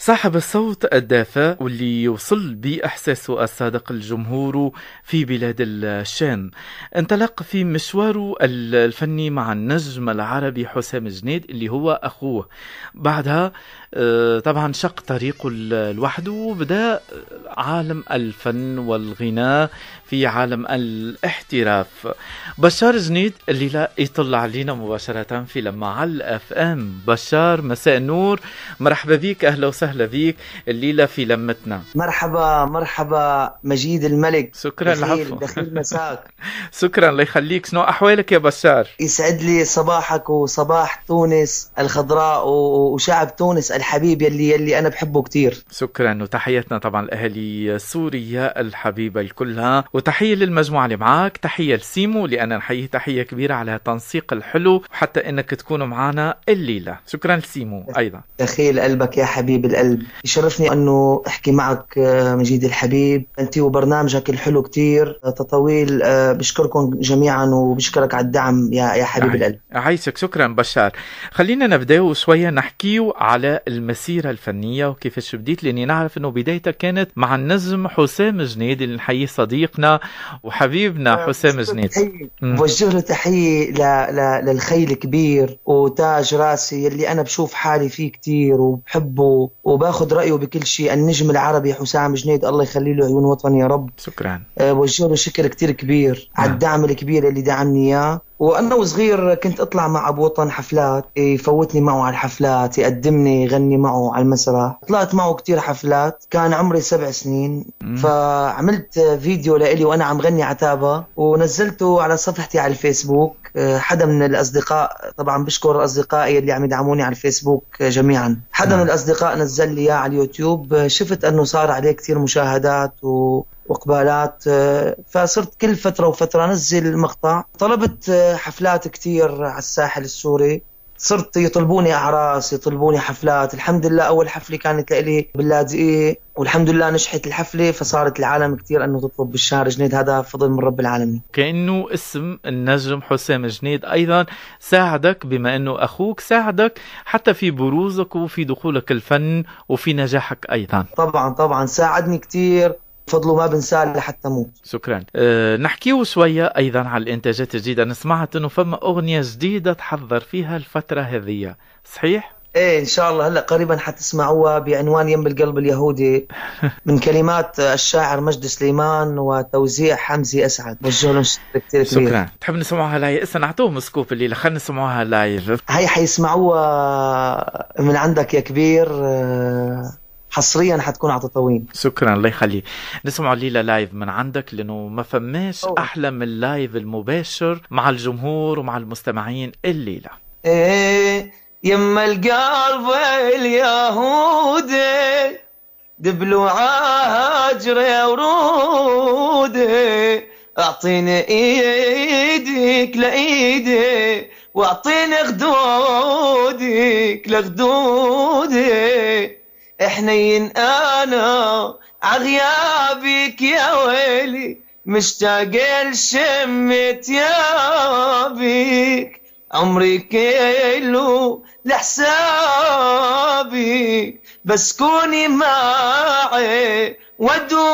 صاحب الصوت الدافئ واللي يوصل بإحساسه الصادق الجمهور في بلاد الشام، انطلق في مشواره الفني مع النجم العربي حسام جنيد اللي هو أخوه. بعدها طبعا شق طريقه لوحده وبدأ عالم الفن والغناء في عالم الاحتراف. بشار جنيد اللي يطلع علينا مباشرة في لما على FM. بشار، مساء النور، مرحبا بيك، أهلا وسهلا بيك الليلة في لمتنا. مرحبا مرحبا مجيد الملك. شكرا، العفو. دخيل مساك. شكرا، الله يخليك. شنو أحوالك يا بشار؟ يسعد لي صباحك وصباح تونس الخضراء وشعب تونس الحبيب يلي أنا بحبه كتير. شكرا، وتحياتنا طبعا لأهالي سوريا الحبيبة الكلها، وتحية للمجموعة اللي معاك، تحية لسيمو اللي أنا نحييه تحية كبيرة على تنسيق الحلو وحتى إنك تكونوا معنا الليلة. شكرا لسيمو أيضا. دخيل قلبك يا حبيب القلب، يشرفني أنه أحكي معك مجيد الحبيب، أنت وبرنامجك الحلو كتير. تطويل بشكركم جميعا وبشكرك على الدعم يا حبيب القلب. عايشك. شكرا بشار. خلينا نبدأ شوية نحكيه على المسيرة الفنية وكيفاش بديت، لأني نعرف أنه بدايتها كانت مع النجم حسام جنيد اللي نحييه صديقنا وحبيبنا حسام جنيد. بوجه له تحية للخيل الكبير وتاج راسي اللي أنا بشوف حالي فيه كتير وبحبه وباخد رأيه بكل شيء، النجم العربي حسام جنيد، الله يخلي له عيون وطني يا رب. شكرا. بوجه له شكر كتير كبير على الدعم الكبير اللي دعمني إياه. وأنا وصغير كنت أطلع مع أبو وطن حفلات، يفوتني معه على الحفلات، يقدمني، يغني معه على المسرح. طلعت معه كتير حفلات، كان عمري 7 سنين. فعملت فيديو لإلي وأنا عم غني عتابة ونزلته على صفحتي على الفيسبوك. حدا من الأصدقاء، طبعا بشكر أصدقائي اللي عم يدعموني على الفيسبوك جميعا، حدا من الأصدقاء نزل لي على اليوتيوب. شفت أنه صار عليه كتير مشاهدات وقبالات، فصرت كل فترة وفترة أنزل المقطع. طلبت حفلات كتير على الساحل السوري، صرت يطلبوني أعراس، يطلبوني حفلات. الحمد لله أول حفلة كانت لي باللاذقية والحمد لله نجحت الحفلة، فصارت العالم كتير أنه تطلب بشار جنيد، هذا فضل من رب العالمين. كأنه اسم النجم حسام جنيد أيضا ساعدك، بما أنه أخوك ساعدك حتى في بروزك وفي دخولك الفن وفي نجاحك أيضا. طبعا ساعدني كتير، فضله ما بنساه لحتى موت. شكرا. نحكيه شوية أيضا على الإنتاجات الجديدة. أنا سمعت أنه فما أغنية جديدة تحضر فيها الفترة هذه، صحيح؟ ايه ان شاء الله، هلا قريبا حتسمعوها بعنوان يم بالقلب اليهودي من كلمات الشاعر مجد سليمان وتوزيع حمزي اسعد. بوجه لهم شكر كثير كبير. شكرا. تحب نسمعوها لايف؟ اسا نعطوهم سكوب الليله، خلينا نسمعوها لايف. هي حيسمعوها من عندك يا كبير، حصريا حتكون على تطوين. شكرا، الله يخليك. نسمع الليله لايف من عندك، لانه ما فماش احلى من اللايف المباشر مع الجمهور ومع المستمعين الليله. ايه يما القلب اليهودي دبلوعها هجري ورودي، اعطيني ايدك لايدي واعطيني خدودك لخدودي، حنين انا عغيابك يا ويلي مشتاق لشمة يابك، عمري كله لحسابي بس كوني معي ودودي.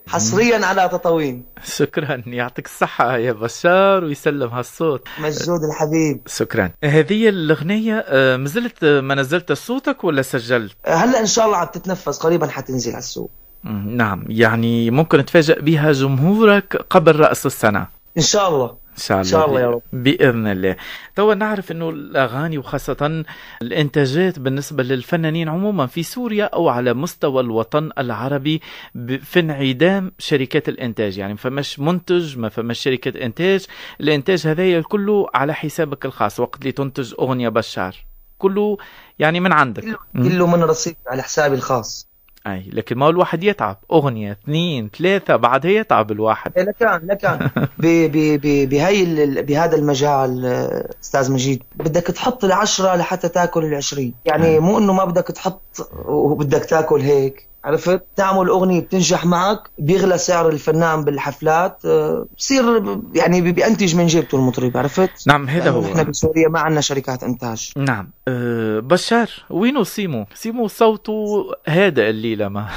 حصريا على تطوين. شكرا، يعطيك الصحة يا بشار ويسلم هالصوت. مجود الحبيب. شكرا. هذه الأغنية مازلت ما نزلت صوتك ولا سجلت؟ هلا إن شاء الله عم تتنفس، قريبا حتنزل على السوق. نعم، يعني ممكن نتفاجأ بها جمهورك قبل رأس السنة إن شاء الله. إن شاء الله يا رب بإذن الله. توا نعرف إنه الأغاني وخاصة الإنتاجات بالنسبة للفنانين عموما في سوريا أو على مستوى الوطن العربي في انعدام شركات الإنتاج، يعني ما فماش منتج، ما فماش شركة إنتاج. الإنتاج هذا كله على حسابك الخاص، وقت اللي تنتج أغنية بشار كله يعني من عندك، كله من رصيد على حسابي الخاص. أي لكن ما هو الواحد يتعب، أغنية 2 3 بعدها يتعب الواحد. لكان بهذا المجال أستاذ مجيد بدك تحط 10 لحتى تاكل 20، يعني مو إنه ما بدك تحط وبدك تاكل هيك، عرفت؟ تعمل أغنية بتنجح معك، بيغلى سعر الفنان بالحفلات، بصير يعني بينتج من جيبته المطرب. عرفت؟ نعم هذا هو. نحن بسوريا ما عندنا شركات إنتاج. نعم. بشار، وينو سيمو؟ سيمو صوته هادئ الليلة ما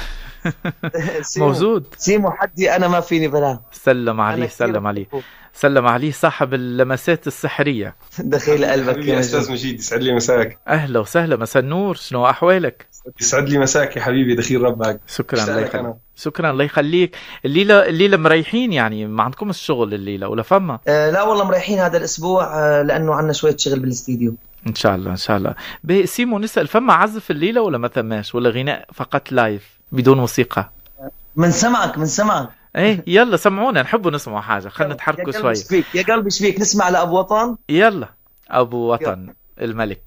موجود. سيمو حدي أنا ما فيني بلا. سلم عليه، سلم عليه، سلم عليه، صاحب اللمسات السحرية. دخيل قلبك يا أستاذ مجيد، يسعد لي مساك. أهلا وسهلا، مساء النور، شنو أحوالك؟ يسعد لي مساك يا حبيبي، دخيل ربك. شكرا الله يخليك. شكرا الله يخليك. الليلة مريحين يعني، ما عندكم الشغل الليلة ولا فما؟ لا والله مريحين هذا الأسبوع، لأنه عندنا شوية شغل بالاستديو. إن شاء الله إن شاء الله. سيمو نسأل، فما عزف الليلة ولا ما ثماش، ولا غناء فقط لايف بدون موسيقى؟ من سمعك. ايه يلا سمعونا، نحبوا نسمع حاجة، خلنا نتحركوا شوي. يا قلبي شبيك، نسمع لأبو وطن. يلا أبو وطن الملك.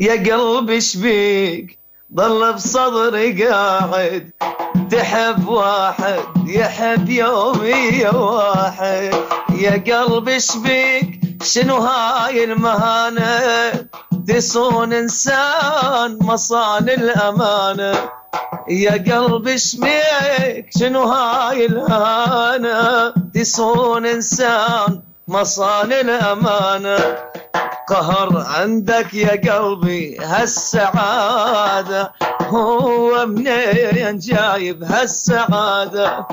يا قلبي شبيك ضل بصدري قاعد، تحب واحد يحب يومي واحد. يا قلبي شبيك شنو هاي المهانة، تسون إنسان مصان الأمانة. يا قلبي شبيك شنو هاي الهانة، تسون إنسان مصان الأمانة. قهر عندك يا قلبي هالسعادة، هو منين جايب هالسعادة،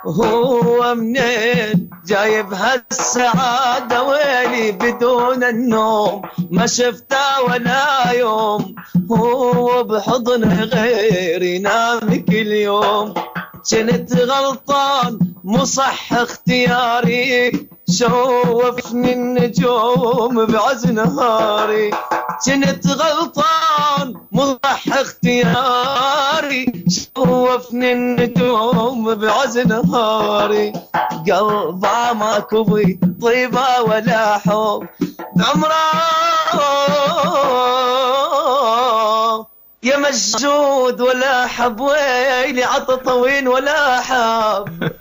هو منين جايب هالسعادة. ويلي بدون النوم ما شفته ولا يوم، هو بحضن غيري ينام كل يوم. كنت غلطان مو صح اختياري، شوفني النجوم بعز نهاري. كنت غلطان مو صح اختياري، شوفني النجوم بعز نهاري. قلبه ماكو بي طيبة ولا حب عمره، يا مجود ولا حب، ويلي عطى طويل ولا حب.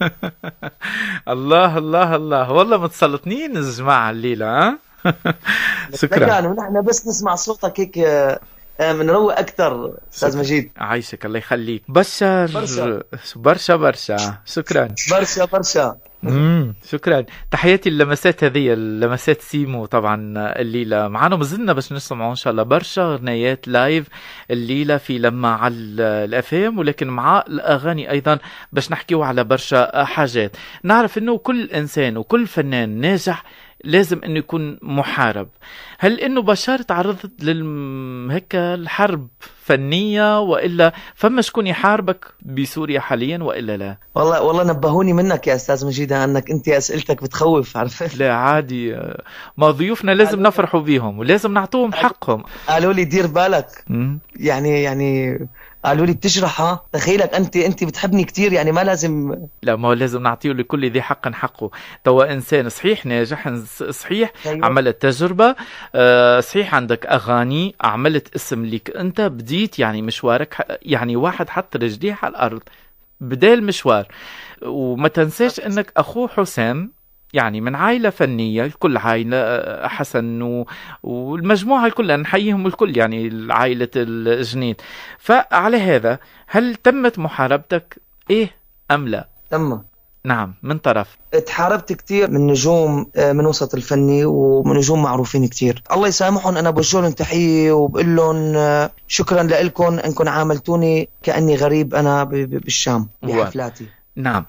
الله الله الله، والله متسلطنين الجماعة الليلة. ها شكرا. ونحن بس نسمع صوتك هيك منروق أكثر أستاذ مجيد. عايشك الله يخليك. بشار برشا. شكرا برشا. شكرا. تحياتي اللمسات هذه، اللمسات سيمو طبعا الليلة معنا مازلنا باش نسمعوا ان شاء الله برشا غنايات لايف الليلة في لما على الافام، ولكن مع الاغاني ايضا باش نحكيو على برشا حاجات. نعرف انه كل انسان وكل فنان ناجح لازم انه يكون محارب. هل انه بشار تعرضت هيك الحرب فنية، والا فما شكون يحاربك بسوريا حاليا والا لا؟ والله نبهوني منك يا استاذ مجيد انك انت اسئلتك بتخوف. عرفت؟ لا عادي، ما ضيوفنا لازم نفرحوا بيهم ولازم نعطوهم حقهم. قالوا لي دير بالك. يعني قالوا لي بتجرح. ها تخيلك انت بتحبني كتير، يعني ما لازم. لا، ما هو لازم نعطيه لكل ذي حق حقه. توا انسان صحيح ناجح، صحيح عملت تجربة، صحيح عندك اغاني، عملت اسم لك، انت بديت يعني مشوارك، يعني واحد حط رجليه على الارض بدا المشوار. وما تنساش انك اخوه حسام يعني من عائلة فنية، الكل عائلة حسن والمجموعة الكل نحييهم الكل، يعني عائلة الجنيد. فعلى هذا هل تمت محاربتك ايه ام لا؟ تم. نعم. من طرف؟ اتحاربت كتير من نجوم من وسط الفني ومن نجوم معروفين كتير، الله يسامحهم. انا بوجه لهم تحية وبقول لهم شكرا لكم انكم عاملتوني كأني غريب انا بالشام بحفلاتي. نعم.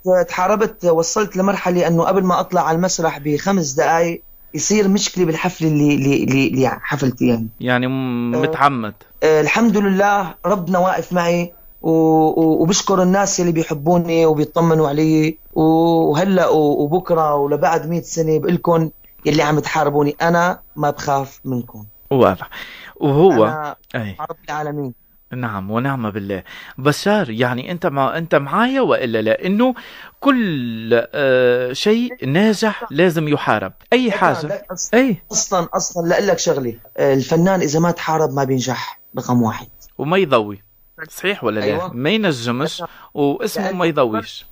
اتحاربت وصلت لمرحلة انه قبل ما اطلع على المسرح ب5 دقائق يصير مشكلة بالحفلة اللي حفلتي يعني متعمد. الحمد لله ربنا واقف معي، وبشكر الناس اللي بيحبوني وبيطمنوا علي، وهلا وبكره ولبعد 100 سنة بقولكم اللي عم تحاربوني انا ما بخاف منكم. واضح. وهو أنا رب العالمين. نعم ونعم بالله. بشار يعني انت معايا والا لا؟ انه كل شيء ناجح لازم يحارب، اي حاجه. اصلا لا لك شغله، الفنان اذا ما تحارب ما بينجح، رقم 1. وما يضوي، صحيح ولا لا؟ ما ينجمش واسمه ما يضويش.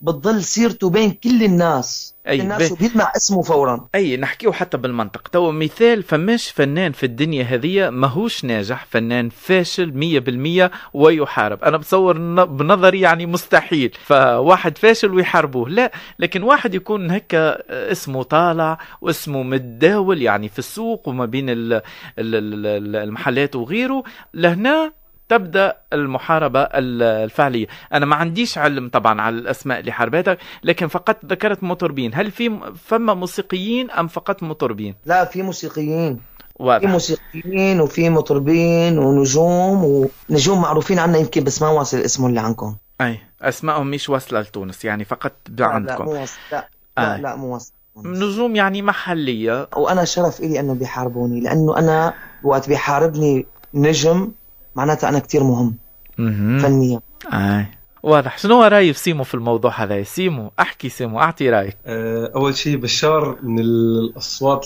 بتضل سيرته بين كل الناس، الناس بيلمع اسمه فورا. اي نحكيه حتى بالمنطق. تو مثال، فماش فنان في الدنيا هذه ماهوش ناجح، فنان فاشل 100% ويحارب. انا بتصور بنظري يعني مستحيل فواحد فاشل ويحاربوه، لا، لكن واحد يكون هكا اسمه طالع واسمه متداول يعني في السوق وما بين المحلات وغيره، لهنا تبدأ المحاربة الفعلية. أنا ما عنديش علم طبعا على الأسماء اللي حاربتك، لكن فقط ذكرت مطربين. هل فما موسيقيين أم فقط مطربين؟ لا، في موسيقيين. واضح. في موسيقيين وفي مطربين ونجوم معروفين عنا يمكن بس ما واصل اسمه اللي عنكم. أي أسمائهم مش واصلة لتونس يعني، فقط عندكم. لا مو واصل. لا مو واصل. نجوم يعني محلية. وأنا شرف إلي أنه بيحاربوني، لأنه أنا وقت بيحاربني نجم معناتها أنا كتير مهم فنيا. واضح. شنو رأيك سيمو في الموضوع هذا؟ سيمو احكي، سيمو اعطي رأيك. أول شيء بشار من الأصوات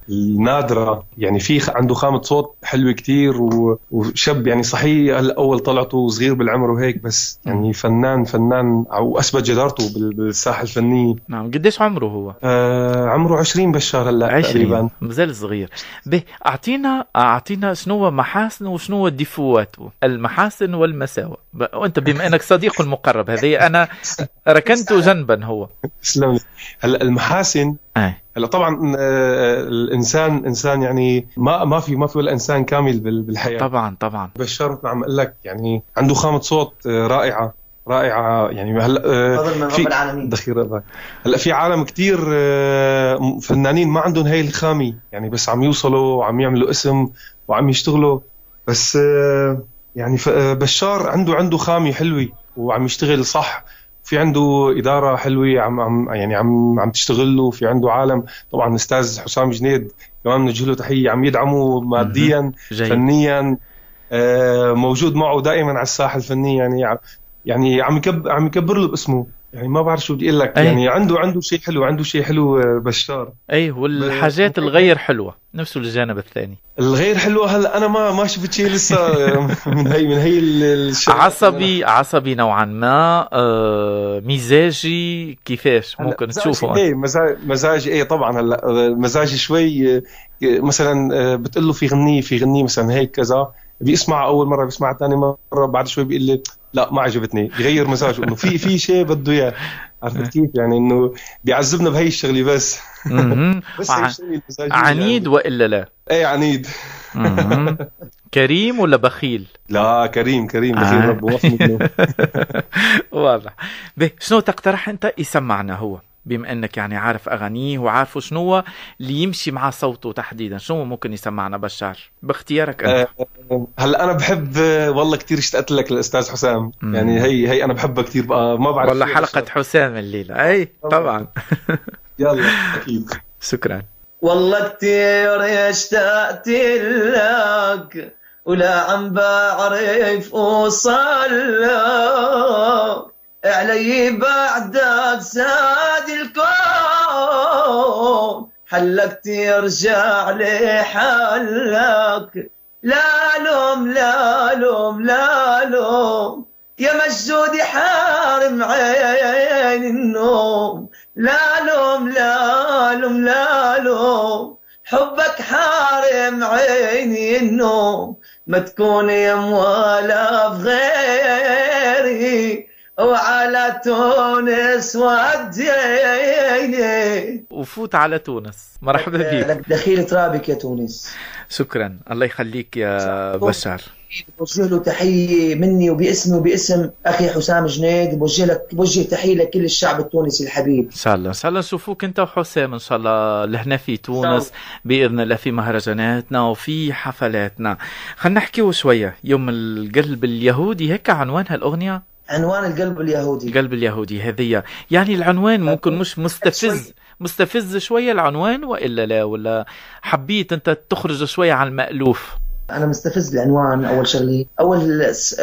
النادرة، يعني في عنده خامة صوت حلوة كتير وشاب يعني صحيح الأول طلعته صغير بالعمر وهيك، بس يعني فنان وأثبت جدارته بالساحة الفنية. نعم. قديش عمره هو؟ عمره 20 بشار هلا تقريبا، مازال صغير. به أعطينا شنو محاسن وشنو ديفواته، المحاسن والمساوئ، وأنت بما أنك صديق المقرب هذه أنا ركنته جنبا. هو تسلم لي. هلا المحاسن، هلا طبعا الانسان يعني ما في ولا انسان كامل بالحياه. طبعا بشار مثل ما عم اقول لك يعني عنده خامه صوت رائعه يعني. هلا في العالمين دخيل ربك. هلا في عالم كتير فنانين ما عندهم هاي الخامه يعني، بس عم يوصلوا وعم يعملوا اسم وعم يشتغلوا، بس يعني بشار عنده خامه حلوه وعم يشتغل صح، في عنده إدارة حلوة عم تشتغل له، في عنده عالم طبعا. أستاذ حسام جنيد كمان نوجه له تحية، عم يدعمه ماديا فنيا، موجود معه دائما على الساحة الفنية، يعني عم يكبر له باسمه. يعني ما بعرف شو بدي اقول لك. يعني عنده شيء حلو بشار. والحاجات الغير حلوه نفسه الجانب الثاني الغير حلوه. هلا انا ما شفت شيء لسه من هي عصبي نوعا ما، مزاجي كيفاش ممكن تشوفه؟ مزاجي طبعا. هلا مزاجي شوي مثلا بتقول له في غنية مثلا هيك كذا، بيسمع اول مره، بيسمع ثاني مره، بعد شوي بيقول لي لا ما عجبتني، بيغير مزاجه انه في شيء بده اياه. عرفت كيف يعني؟ انه بيعذبنا بهي الشغله بس. بس عنيد والا لا؟ عنيد. كريم ولا بخيل؟ لا كريم بخيل رب وفني. واضح. شنو تقترح انت يسمعنا هو، بما انك يعني عارف اغانيه وعارفه شنو اللي يمشي مع صوته تحديدا؟ شنو ممكن يسمعنا بشار باختيارك انت؟ هلا انا بحب والله كتير اشتقت لك الاستاذ حسام. يعني هي انا بحبها كتير بقى، ما بعرف والله حلقة حسام الليلة. طبعا. يلا اكيد. شكرا. والله كتير اشتقت لك ولا عم بعرف اوصل لك، علي بعدك زاد الكون، حلك ترجع لي حلك، لا لوم يا مجودي حارم عين النوم، لا لوم حبك حارم عيني النوم، ما تكون يم ولا في غيري، وعلى تونس وديني. وفوت على تونس. مرحبا بك. لك دخيل ترابك يا تونس. شكرا، الله يخليك يا بشار. بوجه له تحية مني وباسمي وباسم أخي حسام جنيد، بوجه تحية لكل الشعب التونسي الحبيب. إن شاء الله نشوفوك أنت وحسام إن شاء الله لهنا في تونس بإذن الله، في مهرجاناتنا وفي حفلاتنا. خلينا نحكيه شوية. يوم القلب اليهودي، هيك عنوان هالأغنية؟ عنوان القلب اليهودي هذه يعني العنوان ممكن مش مستفز شوية العنوان وإلا لا، ولا حبيت أنت تخرج شوية عن المألوف؟ أنا مستفز العنوان. أول شغلي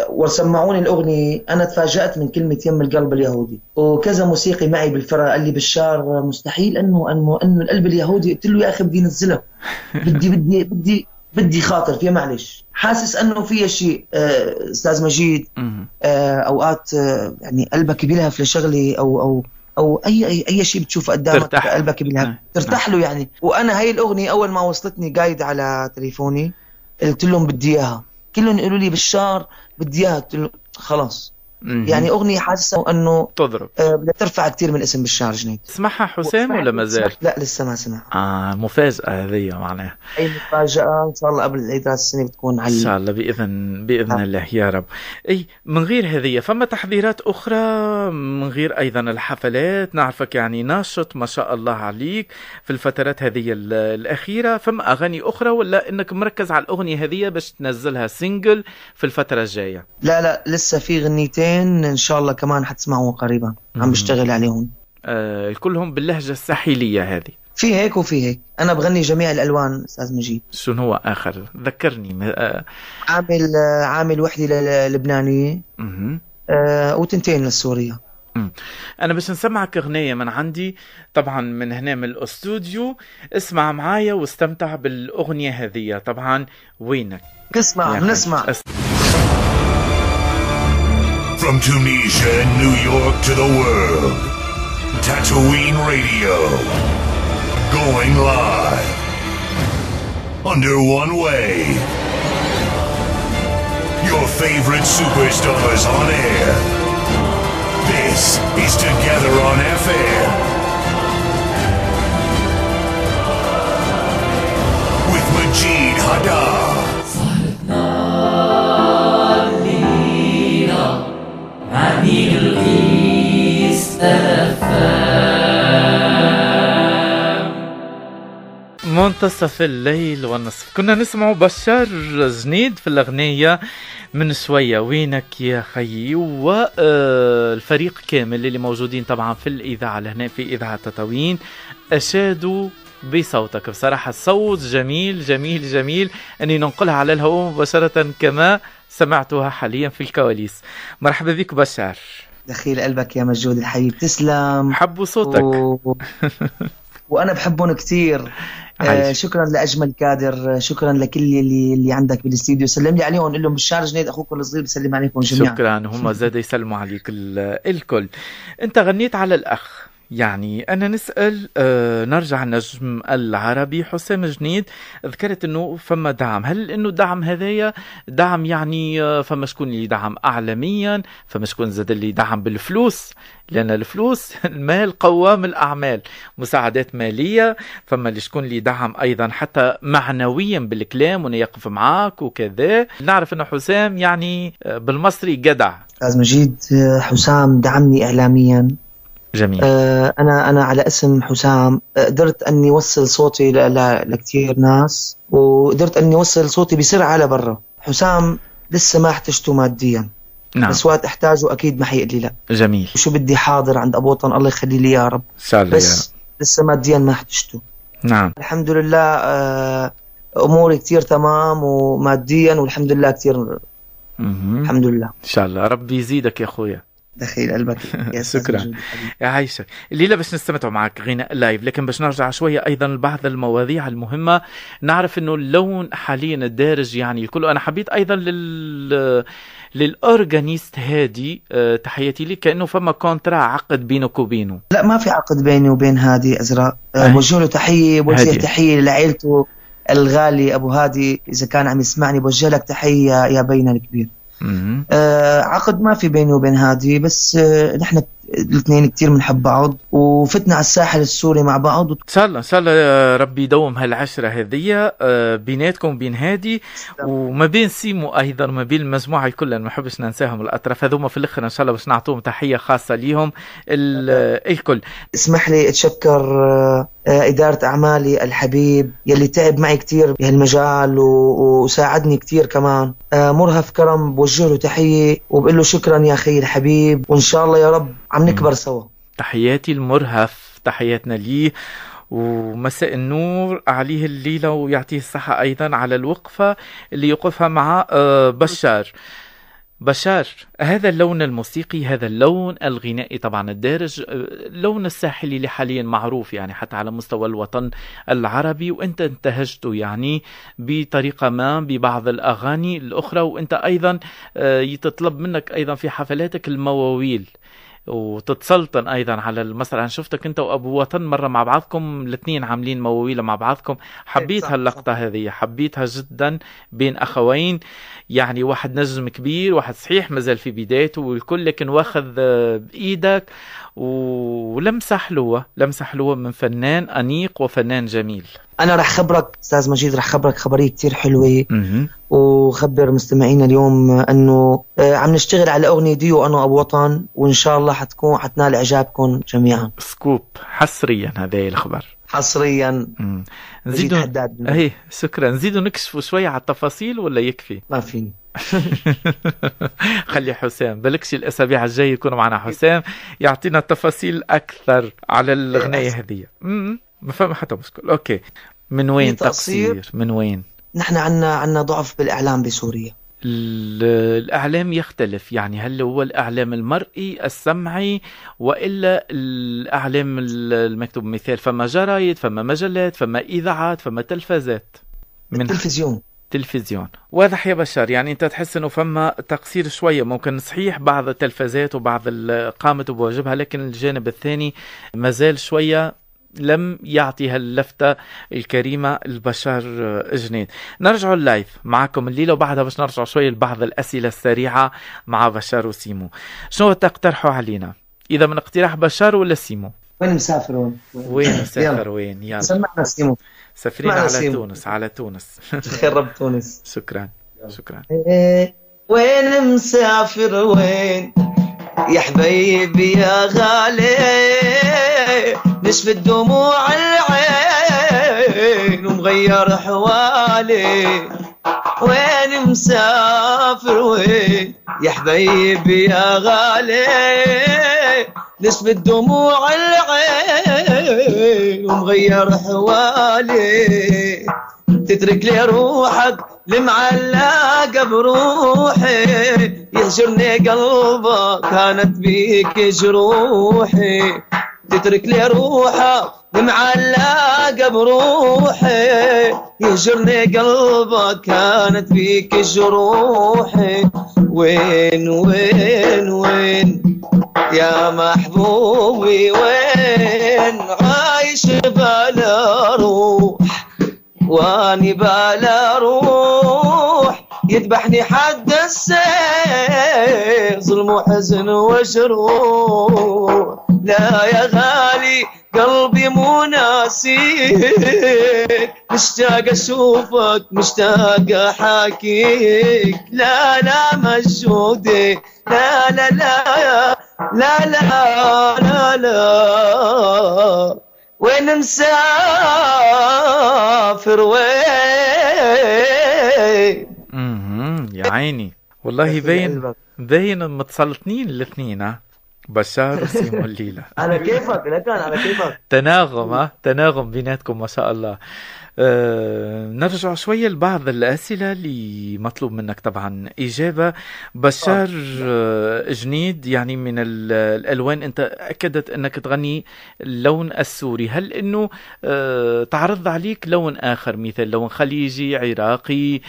وسمعوني الأغنية أنا تفاجأت من كلمة يم القلب اليهودي، وكذا موسيقي معي بالفرقة قال لي بشار مستحيل أنه القلب اليهودي. قلت له يا أخي بدي نزله، بدي بدي خاطر فيها معلش، حاسس انه فيها شيء استاذ مجيد. اوقات يعني قلبك بيلهف لشغله او اي شيء بتشوفه قدامك قلبك بيلهف ترتاح له يعني. وانا هاي الاغنيه اول ما وصلتني قايد على تليفوني قلت لهم بدي اياها، كلهم يقولوا لي بشار بدي اياها، قلت له خلاص. يعني أغنية حاسة أنه تضرب بدها ترفع كتير من اسم بشار جنيد. اسمعها حسام ولا ما زال؟ لا لسه ما سمعها. مفاجأة هذه معناها. أي مفاجأة إن شاء الله قبل العيد السنة بتكون على إن شاء الله بإذن الله يا رب. أي من غير هذه فما تحضيرات أخرى من غير أيضا الحفلات؟ نعرفك يعني ناشط ما شاء الله عليك في الفترات هذه الأخيرة. فما أغاني أخرى ولا إنك مركز على الأغنية هذه باش تنزلها سينجل في الفترة الجاية؟ لا لسه في غنيتين إن شاء الله كمان حتسمعوهم قريبا، عم بشتغل عليهم. كلهم باللهجة الساحلية هذه؟ في هيك وفي هيك. أنا بغني جميع الألوان أستاذ مجيد. شنو هو آخر ذكرني؟ عامل وحدة لبنانية وتنتين للسورية. أنا باش نسمعك أغنية من عندي طبعا من هنا من الأستوديو، اسمع معايا واستمتع بالأغنية هذه. طبعا وينك؟ نسمع. From Tunisia and New York to the world, Tatooine Radio, going live, under one wave, your favorite superstars on air. This is Together on FM, with Majid Haddad. منتصف الليل والنصف. كنا نسمع بشار جنيد في الأغنية من شوية وينك يا خيي، والفريق كامل اللي موجودين طبعا في الإذاعة هنا في إذاعة تطاوين أشادوا بصوتك. بصراحة الصوت جميل جميل جميل أني ننقلها على الهواء مباشرة كما سمعتها حاليا في الكواليس. مرحبا بك بشار. دخيل قلبك يا مجود الحبيب، تسلم. حبوا صوتك وأنا بحبهم كتير. شكرا لأجمل كادر، شكرا لكل اللي عندك بالاستديو. سلم لي عليهم، قل لهم بشار جنيد أخوكم الصغير بسلم عليكم جميعا. شكرا، هم زاد يسلموا عليك الكل. أنت غنيت على الأخ، يعني أنا نسأل نرجع النجم العربي حسام جنيد. ذكرت أنه فما دعم، هل أنه دعم هذايا دعم يعني فما شكون اللي دعم أعلاميا، فما شكون زاد اللي دعم بالفلوس، لأن الفلوس المال قوام الأعمال، مساعدات مالية، فما اللي شكون اللي دعم أيضا حتى معنويا بالكلام وأنه يقف معاك وكذا. نعرف أنه حسام يعني بالمصري جدع. أستاذ مجيد، حسام دعمني إعلاميا. جميل. أنا على اسم حسام قدرت أني وصل صوتي لكتير ناس، وقدرت أني وصل صوتي بسرعة لبرا. حسام لسه ما احتجته ماديا، نعم. بس وقت احتاجه أكيد ما حيقول لي لا. جميل. وشو بدي حاضر عند أبو وطن، الله يخلي لي يا رب. بس لسه ماديا ما احتجته. نعم. الحمد لله أموري كتير تمام وماديا، والحمد لله كتير. الحمد لله. إن شاء الله ربي يزيدك يا أخويا. دخيل قلبك. شكرا يا عايشة. الليلة باش نستمتع معك غناء لايف، لكن باش نرجع شوية أيضا لبعض المواضيع المهمة. نعرف أنه اللون حاليا الدارج يعني الكل. أنا حبيت أيضا للأورغانيست هادي تحياتي لي، كأنه فما كونترا عقد بينك وبينه. لا ما في عقد بيني وبين هادي أزرق. بوجه له تحية، بوجه تحية لعائلته الغالي أبو هادي. إذا كان عم يسمعني بوجه لك تحية يا بينا الكبير. عقد ما في بيني وبين هادي، بس نحن الاثنين كتير بنحب بعض، وفتنا على الساحل السوري مع بعض. ان شاء الله ربي يدوم هالعشرة هذية بيناتكم وبين هادي، وما بين سيمو ايضا، ما بين المجموعة كلها. ما نحبش ننساهم الاطراف هذوما في الاخر. ان شاء الله باش نعطوهم تحية خاصة ليهم الكل. اسمح لي اتشكر إدارة أعمالي الحبيب يلي تعب معي كتير بهالمجال وساعدني كتير كمان. مرهف كرم بوجه له تحية وبقول له شكرا يا أخي الحبيب، وإن شاء الله يا رب عم نكبر سوا. تحياتي المرهف، تحياتنا ليه، ومساء النور عليه الليلة، ويعطيه الصحة أيضا على الوقفة اللي يوقفها مع بشار. بشار، هذا اللون الموسيقي، هذا اللون الغنائي طبعا الدارج، اللون الساحلي اللي حاليا معروف يعني حتى على مستوى الوطن العربي، وانت انتهجته يعني بطريقة ما ببعض الأغاني الأخرى، وانت أيضا يتطلب منك أيضا في حفلاتك المواويل وتتسلطن ايضا على المسرح. انا شفتك انت وابو وطن مره مع بعضكم الاثنين عاملين مواويل مع بعضكم، حبيت هاللقطه هذه، حبيتها جدا بين اخوين، يعني واحد نجم كبير، واحد صحيح مازال في بدايته والكل، لكن واخذ بايدك ولمسه حلوه، لمسه حلوه من فنان انيق وفنان جميل. انا رح خبرك استاذ مجيد، رح خبرك خبريه كتير حلوه، وخبر مستمعينا اليوم انه عم نشتغل على اغنيه ديو انا وابو وطن، وان شاء الله حتنال اعجابكم جميعا. سكوب حصريا هذا الخبر حصريا. نزيدوا ايه شكرا، نزيدوا نكشفوا شويه على التفاصيل ولا يكفي؟ ما فيني. خلي حسام بلكش الاسابيع الجايه يكون معنا حسام يعطينا التفاصيل اكثر على الاغنيه هذه. ما فهم حتى مشكل. اوكي، من وين تقصير؟ من وين؟ نحن عنا ضعف بالاعلام بسوريا. الإعلام يختلف، يعني هل هو الإعلام المرئي السمعي وإلا الإعلام المكتوب؟ مثال فما جرايد، فما مجلات، فما إذاعات، فما تلفزات. من تلفزيون واضح يا بشار، يعني أنت تحس أنه فما تقصير شوية، ممكن صحيح بعض التلفزات وبعض قامت بواجبها، لكن الجانب الثاني مازال شوية لم يعطي هاللفتة الكريمة البشار جنيد. نرجع اللايف معكم الليلة، وبعدها باش نرجع شوية لبعض الأسئلة السريعة مع بشار وسيمو. شنو تقترحوا علينا؟ إذا من اقتراح بشار ولا سيمو؟ وين مسافر؟ وين مسافر؟ وين؟ يلا سمعنا سيمو. سافرين على سيمو. تونس، على تونس. خرب تونس. شكرا شكرا. وين مسافر وين يا حبيبي يا غالي، نشف الدموع العين ومغير حوالي. وين مسافر وين يا حبيبي يا غالي، نشف الدموع العين ومغير حوالي. تترك لي روحك المعلقة بروحي، يهجرني قلبك كانت بيك جروحي. تترك لي روحك المعلقة بروحي، يهجرني قلبك كانت بيك جروحي. وين وين وين يا محبوبي، وين عايش بلا روح واني بلا روح، يذبحني حد السيف ظلم وحزن وجروح. لا يا غالي قلبي مو ناسيك، مشتاق اشوفك مشتاق احاكيك. لا لا مجهودي، لا لا لا لا لا لا لا. وين مسافر وين؟ يا عيني والله باين متسلطنين الاثنين، بشار وسيمو الليلة. على كيفك لكن على كيفك. تناغم بيناتكم ما شاء الله. نرجع شوية لبعض الأسئلة اللي مطلوب منك طبعا إجابة. بشار جنيد، يعني من الألوان أنت أكدت أنك تغني اللون السوري، هل أنه تعرض عليك لون آخر، مثل لون خليجي، عراقي،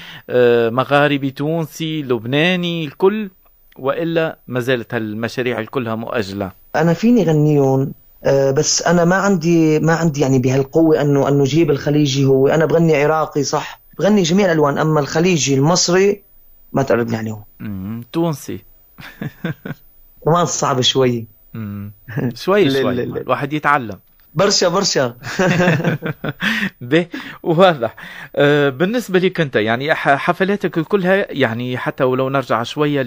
مغاربي، تونسي، لبناني، الكل، وإلا ما زالت هالمشاريع كلها مؤجلة؟ أنا فيني غنيون، بس أنا ما عندي يعني بهالقوة أنه جيب الخليجي. هو أنا بغني عراقي صح، بغني جميع الألوان، أما الخليجي المصري ما تقربني عليهم. تونسي كمان صعب شوي. شوي الواحد يتعلم برشا. به وواضح. بالنسبة لك أنت يعني حفلاتك كلها، يعني حتى ولو نرجع شوية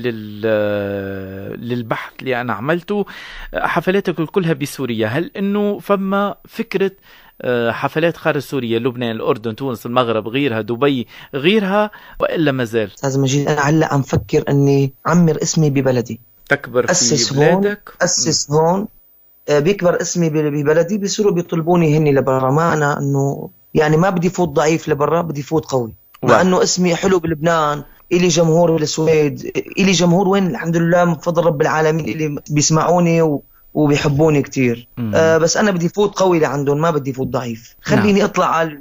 للبحث اللي أنا عملته، حفلاتك كلها بسوريا، هل أنه فما فكرة حفلات خارج سوريا، لبنان، الأردن، تونس، المغرب، غيرها، دبي، غيرها، وإلا مازال؟ أستاذ مجيد، أنا هلأ عم فكر أني عمر اسمي ببلدي، تكبر في بلادك، أسس هون، بيكبر اسمي ببلدي. بيصيروا بيطلبوني هني لبرا. ما أنا أنه يعني ما بدي فوت ضعيف لبرا، بدي فوت قوي. مع أنه اسمي حلو بلبنان، إلي جمهور بالسويد، إلي جمهور وين الحمد لله من فضل رب العالمين اللي بيسمعوني وبيحبوني كتير. بس أنا بدي فوت قوي لعندهم، ما بدي فوت ضعيف. خليني أطلع على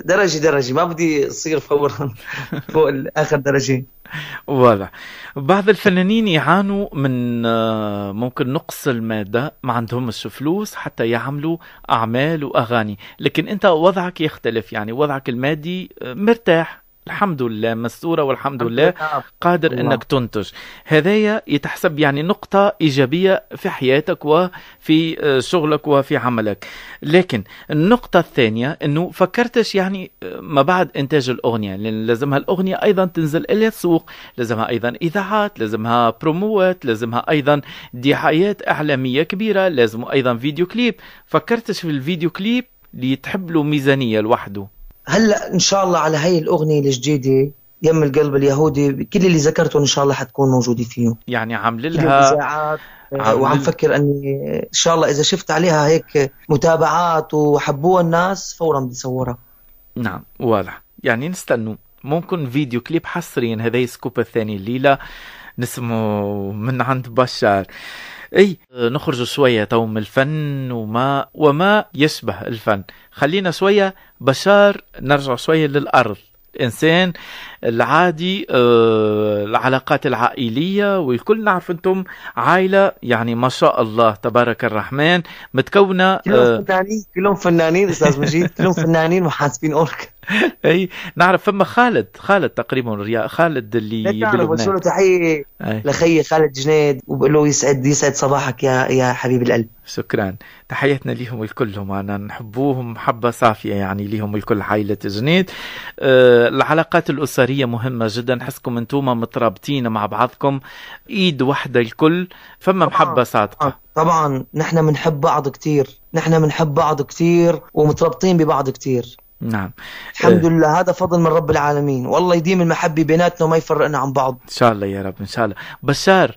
درجة، ما بدي أصير فورا فوق آخر درجة. واضح. بعض الفنانين يعانوا من ممكن نقص المادة، ما عندهمش فلوس حتى يعملوا أعمال وأغاني، لكن أنت وضعك يختلف، يعني وضعك المادي مرتاح الحمد لله، مستورة والحمد لله، قادر الله. أنك تنتج. هذايا يتحسب يعني نقطة إيجابية في حياتك وفي شغلك وفي عملك. لكن النقطة الثانية أنه فكرتش يعني ما بعد إنتاج الأغنية، لأن لازمها الأغنية أيضا تنزل إلى السوق، لازمها أيضا إذاعات، لازمها بروموات، لازمها أيضا دعايات إعلامية كبيرة، لازم أيضا فيديو كليب. فكرتش في الفيديو كليب اللي تحب له ميزانية لوحده؟ هلا ان شاء الله على هاي الاغنيه الجديده يم القلب اليهودي، كل اللي ذكرته ان شاء الله حتكون موجوده فيه، يعني عامل لها وعم فكر اني ان شاء الله اذا شفت عليها هيك متابعات وحبوها الناس فورا بدي اصورها. نعم واضح. يعني نستنوا ممكن فيديو كليب حصريا، هذا سكوب الثاني الليله نسمه من عند بشار. نخرج شوية تو من الفن وما يشبه الفن، خلينا شوية بشار، نرجع شوية للأرض، الإنسان العادي، العلاقات العائلية، والكل نعرف أنتم عائلة يعني ما شاء الله تبارك الرحمن متكونة، كلهم فنانين أستاذ مجيد، كلهم فنانين وحاسبين أورك. اي نعرف. فما خالد تقريبا، خالد اللي بلبنان. بوصل له تحية لخي خالد جنيد وبقول له يسعد صباحك يا حبيب القلب. شكرا، تحياتنا ليهم الكلهم، أنا نحبوهم محبة صافية يعني ليهم الكل عائلة جنيد. العلاقات الأسرية مهمة جدا، نحسكم انتم مترابطين مع بعضكم، ايد واحدة الكل، فما محبة صادقة. طبعا نحن بنحب بعض كتير ومترابطين ببعض كتير. نعم الحمد لله، هذا فضل من رب العالمين، والله يديم المحبة بيناتنا وما يفرقنا عن بعض إن شاء الله يا رب. إن شاء الله. بشار،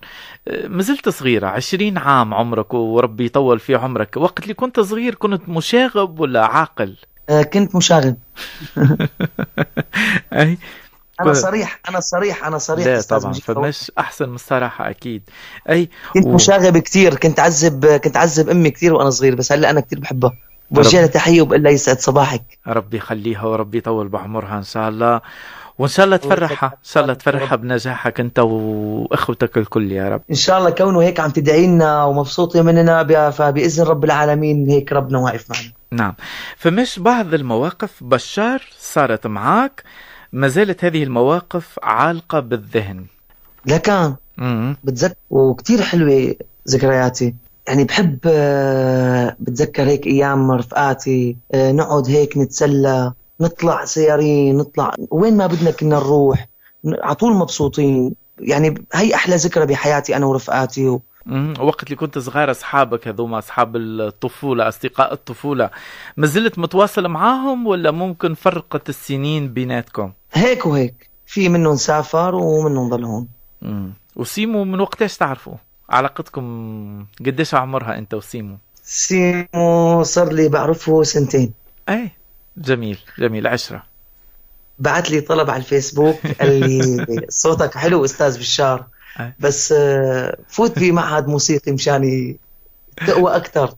مازلت صغيرة، 20 عام عمرك وربي يطول في عمرك، وقت اللي كنت صغير كنت مشاغب ولا عاقل؟ كنت مشاغب. أي أنا صريح لا طبعا، فمش أحسن من الصراحة أكيد. كنت مشاغب كتير، كنت عذب أمي كتير وأنا صغير، بس هلأ أنا كتير بحبها، بوجه لها تحية وبقول لها يسعد صباحك. ربي يخليها وربي يطول بعمرها إن شاء الله، وإن شاء الله تفرحها بنجاحك أنت وإخوتك الكل يا رب. إن شاء الله كونه هيك عم تدعي لنا ومبسوطة مننا، فبإذن رب العالمين هيك ربنا واقف معنا. نعم. فمش بعض المواقف بشار صارت معك ما زالت هذه المواقف عالقة بالذهن؟ لا كان بتذكر وكتير حلوة ذكرياتي، يعني بحب بتذكر هيك أيام رفقاتي، نقعد هيك نتسلى، نطلع سيارين، نطلع وين ما بدنا كنا نروح، عطول مبسوطين، يعني هي أحلى ذكرى بحياتي أنا ورفقاتي. وقت اللي كنت صغير أصحابك هذوما أصحاب الطفولة، أصدقاء الطفولة، ما زلت متواصل معاهم ولا ممكن فرقت السنين بيناتكم؟ هيك وهيك، في منهم سافر ومنهم ضل هون. وسيمو من وقتاش تعرفوا؟ علاقتكم قديش عمرها أنت وسيمو؟ سيمو صار لي بعرفه 2 سنين. جميل 10. بعت لي طلب على الفيسبوك قال لي صوتك حلو أستاذ بشار، بس فوت بمعهد موسيقي مشان تقوى أكتر.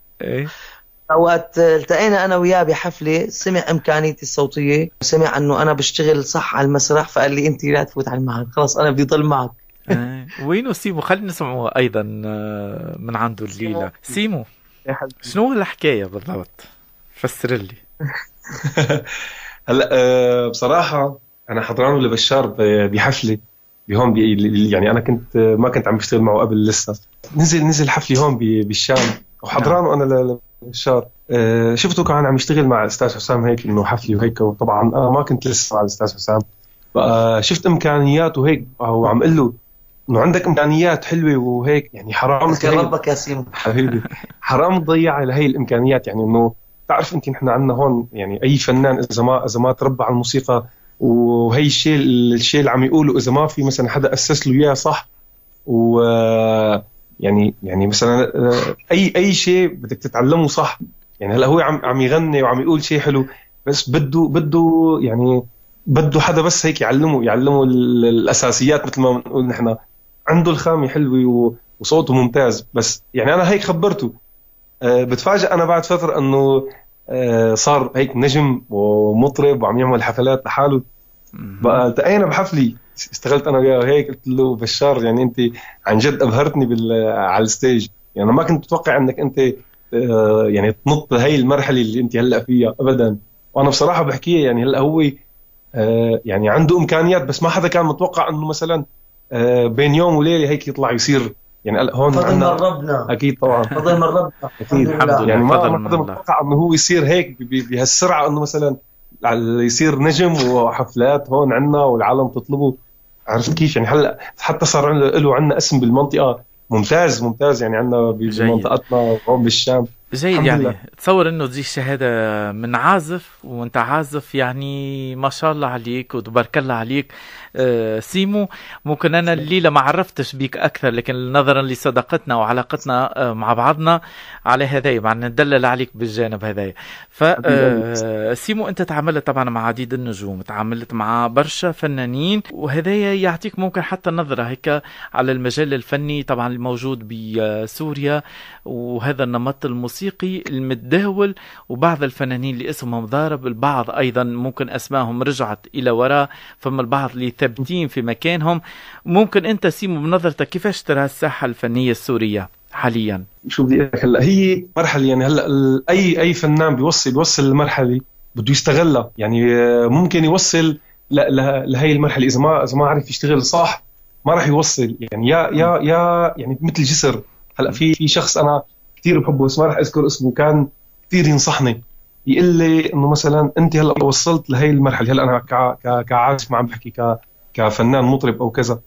وقت التقينا أنا وياه بحفلة سمع إمكانيتي الصوتية، سمع أنه أنا بشتغل صح على المسرح، فقال لي أنت لا تفوت على المعهد، خلاص أنا بدي ضل معك. وينو سيمو؟ خلينا نسمعه أيضا من عنده الليلة. سيمو شنو الحكاية بالضبط؟ فسر لي. هلا بصراحة أنا حضرانه لبشار بحفلة بهون يعني أنا ما كنت عم بشتغل معه قبل لسه، نزل حفلة هون بالشام وحضرانه أنا لبشار. شفته كان عم يشتغل مع الأستاذ حسام هيك إنه حفلة وهيك، وطبعا أنا ما كنت لسه مع الأستاذ حسام، شفت إمكانياته هيك وعم قل له إنه عندك إمكانيات حلوة وهيك، يعني حرام ربك يا سيمو حبيبي، حرام تضيع على هاي الإمكانيات. يعني إنه تعرف أنت نحن عندنا هون يعني أي فنان إذا ما تربى على الموسيقى وهي الشيء اللي عم يقوله، إذا ما في مثلا حدا أسس له إياه صح، و يعني مثلا أي شيء بدك تتعلمه صح. يعني هلا هو عم يغني وعم يقول شيء حلو، بس بده يعني بده حدا بس هيك يعلمه الاساسيات مثل ما بنقول نحن. عنده الخامة حلوة وصوته ممتاز، بس يعني انا هيك خبرته. بتفاجئ انا بعد فترة انه صار هيك نجم ومطرب وعم يعمل حفلات لحاله. بقى التقينا بحفلي اشتغلت انا وياه هيك، قلت له بشار يعني انت عن جد ابهرتني على الستيج. يعني ما كنت اتوقع انك انت يعني تنط هاي المرحله اللي انت هلا فيها ابدا. وانا بصراحه بحكيها يعني هلا هو يعني عنده امكانيات، بس ما حدا كان متوقع انه مثلا بين يوم وليله هيك يطلع يصير. يعني هون فضل من ربنا، اكيد طبعا فضل من ربنا، اكيد الحمد لله. يعني ما فضل حدا من الله. متوقع انه هو يصير هيك بهالسرعه، انه مثلا يصير نجم وحفلات هون عنا والعالم تطلبه. عرفت كيف يعني؟ هلا حتى صار له عندنا اسم بالمنطقه ممتاز يعني عندنا بمنطقتنا هون بالشام. جيد. يعني تصور انه تجي شهاده من عازف وانت عازف، يعني ما شاء الله عليك وتبارك الله عليك. سيمو، ممكن انا الليله ما عرفتش بيك اكثر، لكن نظرا لصداقتنا وعلاقتنا مع بعضنا على هذا مع ندلل عليك بالجانب هذا. سيمو، انت تعاملت طبعا مع عديد النجوم، تعاملت مع برشا فنانين، وهذا يعطيك ممكن حتى نظره هيك على المجال الفني طبعا الموجود بسوريا، وهذا النمط الموسيقي المتداول، وبعض الفنانين اللي اسمهم ضارب، البعض ايضا ممكن اسمائهم رجعت الى وراء، فما البعض اللي ثابتين في مكانهم. ممكن انت سيمو بنظرتك كيفاش ترى الساحه الفنيه السوريه حاليا؟ شو بدي اقول لك، هلا هي مرحله يعني هلا اي فنان بيوصل لمرحله بده يستغلها. يعني ممكن يوصل لهي المرحله، اذا ما عرف يشتغل صح ما راح يوصل. يعني يا يعني مثل جسر. هلا في شخص انا كثير بحبه بس ما راح اذكر اسمه، كان كثير ينصحني، يقول لي انه مثلا انت هلا وصلت لهي المرحله. هلا انا كعازف ما عم بحكي كفنان مطرب او كذا.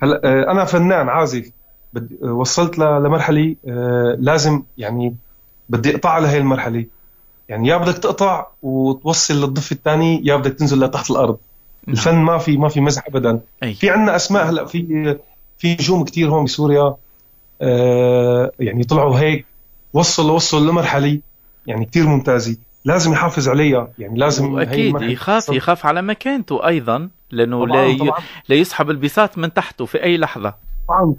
هلا انا فنان عازف وصلت لمرحله لازم يعني بدي اقطع لهي المرحله. يعني يا بدك تقطع وتوصل للضفه الثاني، يا بدك تنزل لتحت الارض. الفن ما في مزح ابدا. في عندنا اسماء هلا في نجوم كثير هون بسوريا يعني طلعوا هيك، وصل لمرحله يعني كثير ممتازه، لازم يحافظ عليها. يعني لازم اكيد يخاف على مكانته ايضا، لانه طبعاً. لا يسحب البساط من تحته في اي لحظه.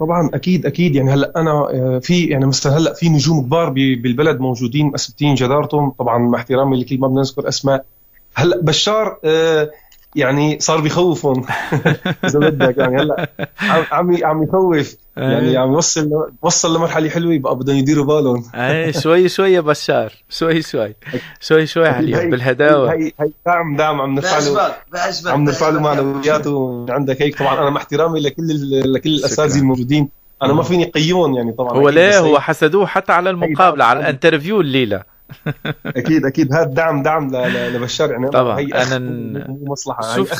طبعا اكيد. يعني هلا انا في يعني مثلا هلا في نجوم كبار بالبلد موجودين مثبتين جدارتهم، طبعا مع احترامي لكل ما بدنا نذكر اسماء. هلا بشار يعني صار بيخوفهم اذا بدك. يعني هلا عم يخوف، يعني عم وصل لمرحله حلوه، يبقى بدهم يديروا بالهم. شوي يا بشار، شوي عليه بالهداوه. هي دعم عم نرفع له معنوياته عندك هيك. طبعا انا مع احترامي لكل الاساتذه الموجودين، انا ما فيني قيمهم يعني طبعا. هو حسدوه حتى على المقابله، على الانترفيو الليله. اكيد هذا دعم لبشار. يعني طبعا انا مصلحه. شوف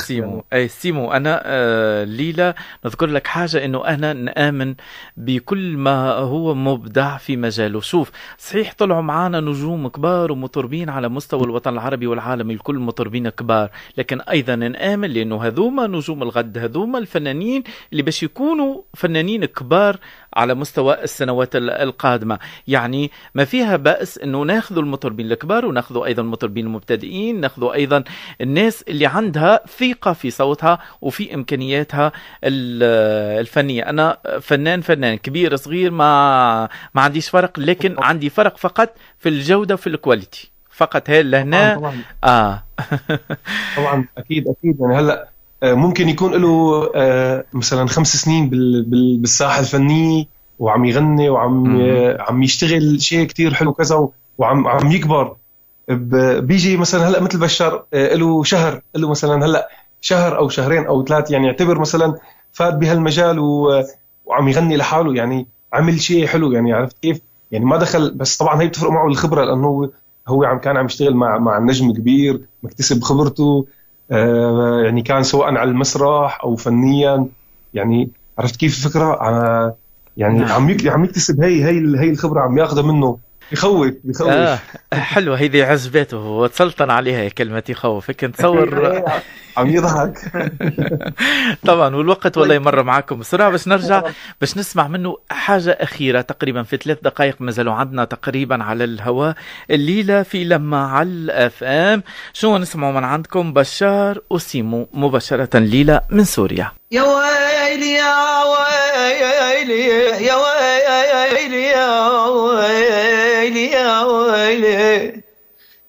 سيمو انا ليلى نذكر لك حاجه، انه انا نآمن بكل ما هو مبدع في مجاله. شوف، صحيح طلعوا معانا نجوم كبار ومطربين على مستوى الوطن العربي والعالم، الكل مطربين كبار، لكن ايضا نآمن لانه هذوما نجوم الغد، هذوما الفنانين اللي باش يكونوا فنانين كبار على مستوى السنوات القادمه. يعني ما فيها بأس انه ناخذ المطربين الكبار، وناخذ ايضا المطربين المبتدئين، ناخذ ايضا الناس اللي عندها ثقه في صوتها وفي امكانياتها الفنيه. انا فنان كبير صغير ما عنديش فرق، لكن عندي فرق فقط في الجوده وفي الكواليتي فقط. هي لهنا طبعا اكيد. يعني هلا ممكن يكون له مثلا 5 سنين بالساحه الفنيه، وعم يغني وعم يشتغل شيء كتير حلو كذا، وعم يكبر. بيجي مثلا هلا مثل بشار له شهر، له مثلا هلا شهر او شهرين او 3، يعني يعتبر مثلا فات بهالمجال وعم يغني لحاله، يعني عمل شيء حلو. يعني عرفت كيف؟ يعني ما دخل، بس طبعا هي بتفرق معه الخبره، لانه هو كان عم يشتغل مع نجم كبير، مكتسب خبرته. يعني كان سواء على المسرح او فنيا. يعني عرفت كيف الفكره؟ يعني عم يكتسب هي الخبره، عم ياخذها منه. يخوف. حلوة هذه عجبته، وتسلطن عليها كلمة يخوف، هيك نتصور. عم يضحك. طبعا، والوقت والله يمر معكم بسرعة. باش نرجع باش نسمع منه حاجة أخيرة تقريبا في 3 دقائق ما زالوا عندنا تقريبا على الهواء الليلة في لما على الأفام. شو نسمعوا من عندكم؟ بشار وسيمو مباشرة ليلة من سوريا. يا ويلي يا ويلي يا ويلي يا ويلي يا ويلي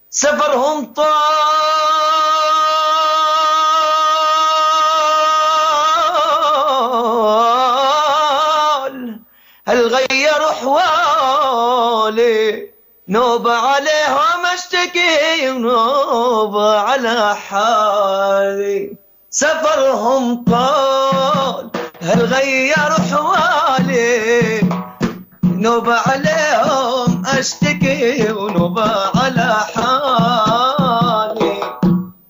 سفرهم طال هل غير احوالي نوبة عليهم اشتكي ونوبة على حالي سفرهم طال هل غير حوالي نوبة عليهم اشتكي ونوبة على حالي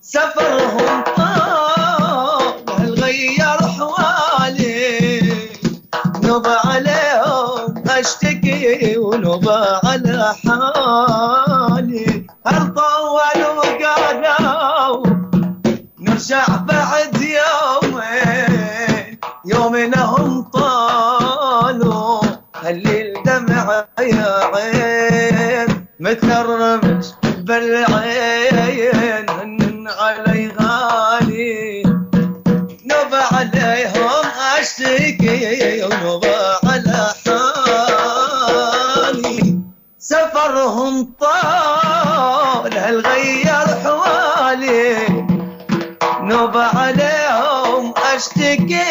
سفرهم طال هل غير حوالي نوبة عليهم اشتكي ونوبة على حالي هل طولوا قالوا نرجع بعد يومنا طالوا هل الدمع يا عين مثل الرمش بالعين هن علي غالي نوبة عليهم اشتكي ونوبة على حالي سفرهم طال هل غير حوالي نوبة عليهم اشتكي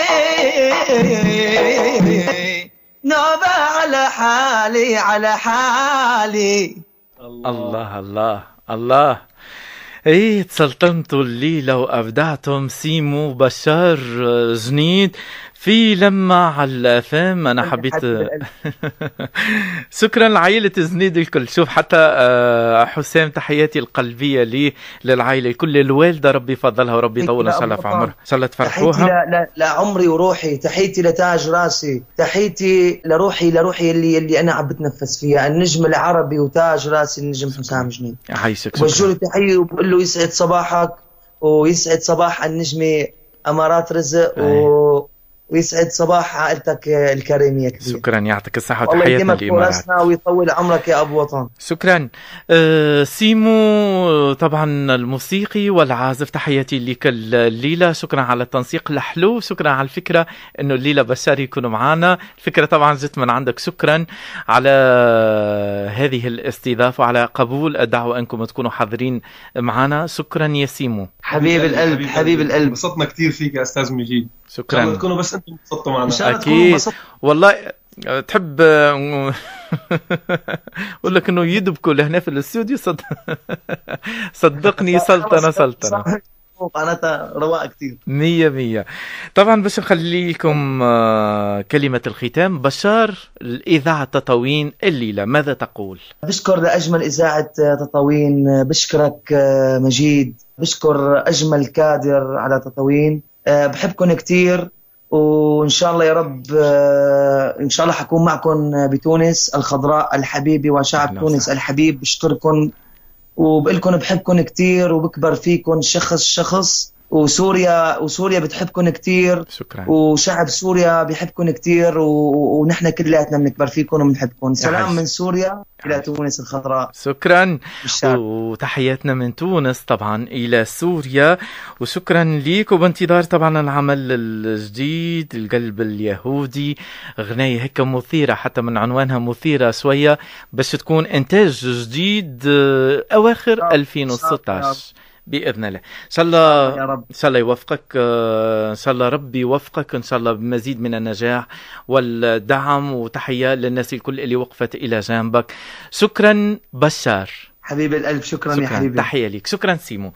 نوبة على حالي على حالي. الله الله الله. ايه تسلطنتوا الليلة وابدعتم سيمو بشار جنيد في لما على الأفام. أنا حبيت شكرا لعائلة زنيد الكل. شوف حتى حسام تحياتي القلبية لي للعائلة الكل، الوالدة ربي يفضلها وربي يطول إن شاء الله في عمرها، إن شاء الله تفرحوها. تحيتي لعمري وروحي، تحيتي لتاج راسي، تحيتي لروحي اللي أنا عم بتنفس فيها، النجم العربي وتاج راسي النجم حسام جنيد. عايشك. وبوجه له تحية وبقول له يسعد صباحك ويسعد صباح النجمة أمارات رزق ويسعد صباح عائلتك الكريمة كبير. شكرا، يعطيك الصحة وتحياتنا للإمارات ويطول عمرك يا أبو وطن. شكرا. سيمو طبعا الموسيقي والعازف تحياتي لك الليلة. شكرا على التنسيق الحلو، شكرا على الفكرة انه الليلة بشار يكونوا معنا. الفكرة طبعا جت من عندك، شكرا على هذه الاستضافة وعلى قبول الدعوة انكم تكونوا حاضرين معنا. شكرا يا سيمو حبيب القلب. حبيب القلب، انبسطنا كثير فيك يا استاذ مجيد. شكرا. ان تكونوا بس انتم انبسطتوا معنا. اكيد والله. تحب اقول لك انه يدبكوا لهنا في الاستوديو صدقني سلطنة قناتها رواق كتير 100. طبعا باش نخلي لكم كلمة الختام. بشار، الإذاعة تطاوين الليلة ماذا تقول؟ بشكر لأجمل إذاعة تطاوين، بشكرك مجيد، بشكر أجمل كادر على تطاوين. بحبكم كتير وإن شاء الله يا رب إن شاء الله حكون معكم بتونس الخضراء الحبيبة وشعب تونس الحبيب. بشكركم وبقلكم بحبكم كتير وبكبر فيكم شخص وسوريا بتحبكم كتير. شكرا. وشعب سوريا بيحبكم كتير ونحن كلياتنا بنكبر فيكم وبنحبكم. سلام من سوريا إلى تونس الخضراء. شكرا. وتحياتنا من تونس طبعا إلى سوريا، وشكرا ليك. وبانتظار طبعا العمل الجديد القلب اليهودي، غنية هيك مثيرة حتى من عنوانها مثيرة شوية، باش تكون إنتاج جديد أواخر 2016 بإذن الله. إن شاء الله يا رب. إن شاء الله يوفقك، إن شاء الله ربي يوفقك إن شاء الله بمزيد من النجاح والدعم. وتحية للناس الكل اللي وقفت إلى جانبك. شكرا بشار حبيب القلب. شكرا يا حبيبي. تحية لك. شكرا سيمو.